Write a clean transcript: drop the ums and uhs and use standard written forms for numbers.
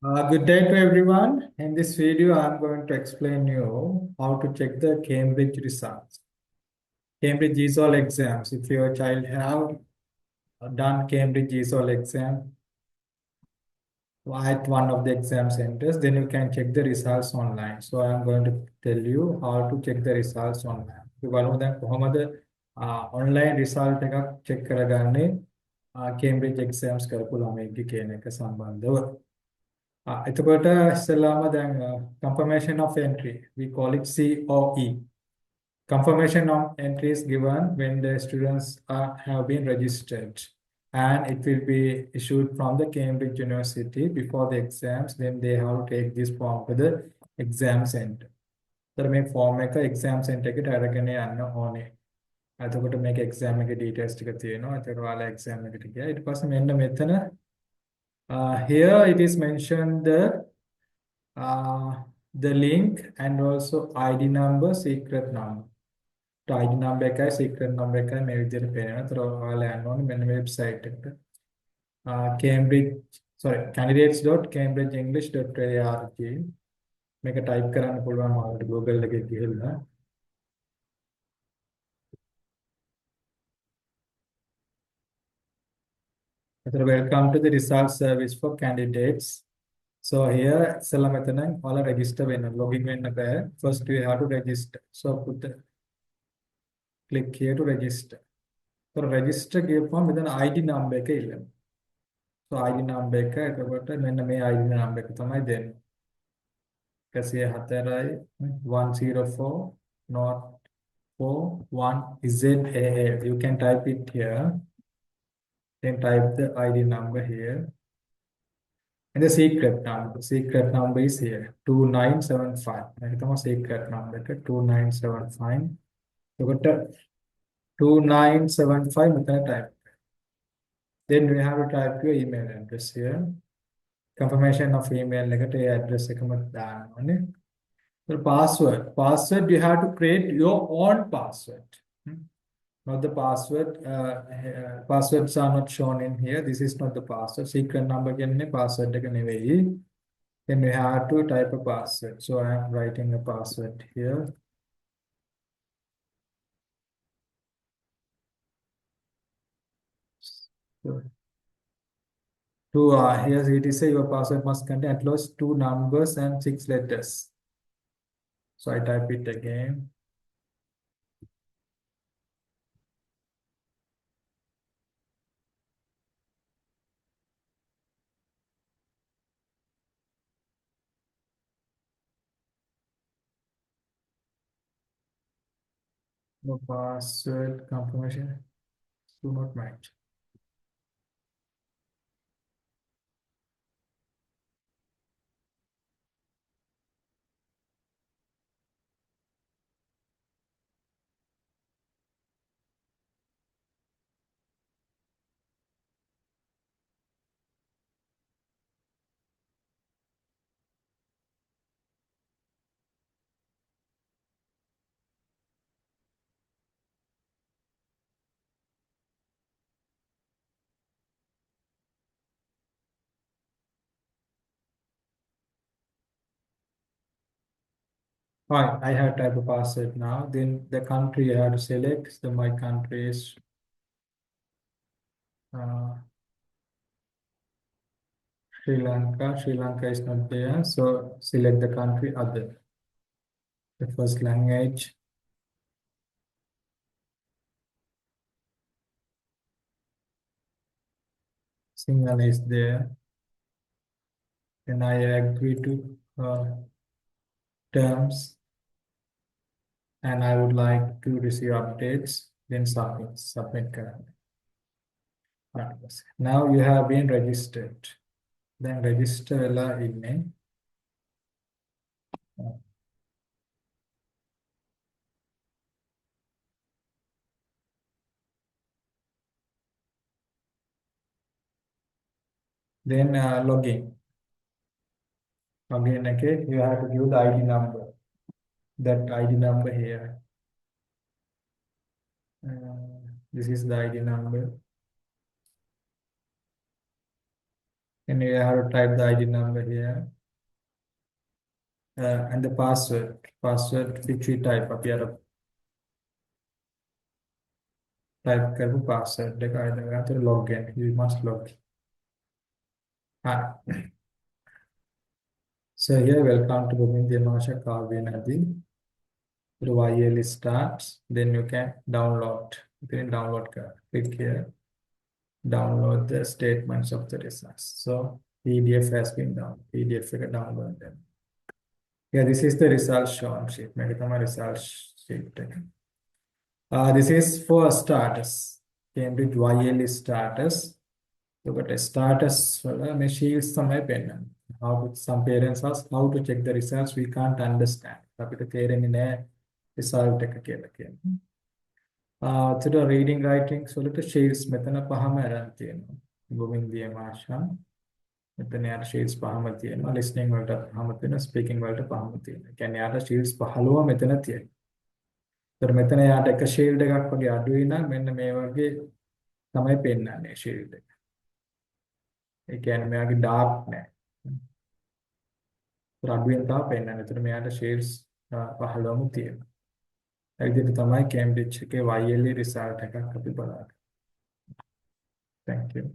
Good day to everyone. In this video, I'm going to explain you how to check the Cambridge results. Cambridge ESOL exams. If your child have done Cambridge ESOL exam at one of the exam centers, then you can check the results online. So I'm going to tell you how to check the results online. අපි බලමු දැන් කොහොමද online result එකක් check කරගන්නේ Cambridge exams කරපු ළමයිගේ කියන එක සම්බන්ධව. එතකොට ඉස්සෙල්ලාම දැන් confirmation of entry we call it COE. Confirmation of entry is given when the students have been registered, and it will be issued from the Cambridge University before the exams. Then they have to take this form to the exam center. So මේ form එක exam center එකට අරගෙන යන්න ඕනේ. එතකොට මේක exam එකේ details ටික තියෙනවා. එතකොට ඔයාලා exam එකට ගියා. ඊට පස්සේ මෙන්න මෙතන here it is mentioned the link and also ID number, secret number. ID number එකයි secret number එකයි මේ විදිහට පේනවා. ඒතර ඔයාලා යන්න ඕනේ මෙන්න මේ වෙබ්සයිට් එකට. candidates.cambridgeenglish.org මේක type කරන්න පුළුවන් ඔයාලට Google එකේ ගිහලා. ඒතර welcome to the result service for candidates. So here ඉස්සෙල්ලා මෙතන ඔයාලා register වෙන්න login වෙන්න බෑ. First you have to register. So click here to register. So register ගියපුවම මෙතන ID number එක ඉල්ලනවා. So ID number එක එතකොට මෙන්න මේ ID number එක තමයි දෙන්නේ. 104 104 not 41 ZAA. You can type it here. Then type the ID number here. And the secret number. Secret number is here. 2975. මේක තමයි secret number එක 2975. එතකොට 2975 මෙතන type. Then we have to type your email address here. Confirmation of email එකට ඒ address එකම දාන්න ඕනේ. The password. Password you have to create your own password. Not the password. Passwords are not shown in here. This is not the password. Secret number කියන්නේ password එක නෙවෙයි. Then we have to type a password. So I am writing a password here. So here it is say your password must contain at least 2 numbers and 6 letters. So I type it again. No password confirmation. Do not match. Fine, I have type of password now. Then the country I have to select. So my country is Sri Lanka. Sri Lanka is not there. So select the country other. The first language. Sinhala is there. Then I agree to terms. And I would like to receive updates. Then submit current. Now you have been registered. Then register la email. Then login. Login again, you have to give the ID number. That ID number here. This is the ID number. And you have to type the ID number here and the password. Password which we type up here. Type करके password देखा आएगा तो log in. You must log in. Ah. So here, welcome to Govind Masha Kavya Nadi. The YL starts. Then you can download. Then download. Click here. Download the statements of the results. So PDF has been down. PDF figure download them. Yeah, this is the result shown sheet. Make it my result sheet. This is for starters. Cambridge YL starters. So, but status මේ shields තමයි පෙන්නන්නේ. How some parents ask how to check the results we can't understand. අපිට තේරෙන්නේ නැහැ result එක කියලා කියන්නේ. to reading writing වලට shields මෙතන පහම අරන් තියෙනවා. ගෝවින්දිය මාෂා මෙතන යාට shields පහම තියෙනවා. listening වලට පහම තියෙනවා. speaking වලට පහම තියෙනවා. ඒ කියන්නේ යාට shields 15 මෙතන තියෙනවා. ඒතර මෙතන යාට එක shield එකක් වගේ අඩුයි නම් මෙන්න මේ වගේ තමයි පෙන්නන්නේ shield එක. ඒ කියන්නේ මෙයාගේ ඩාර්ක් නෑ. අඩුවෙන් තමයි පෙන්නන්නේ. ඒතර මෙයාට ෂේඩ්ස් 15ම තියෙනවා. ඒ විදිහට තමයි කැම්බ්‍රිජ් එකේ YLE රිසල්ට් එකක් අපි බලන්නේ. Thank you.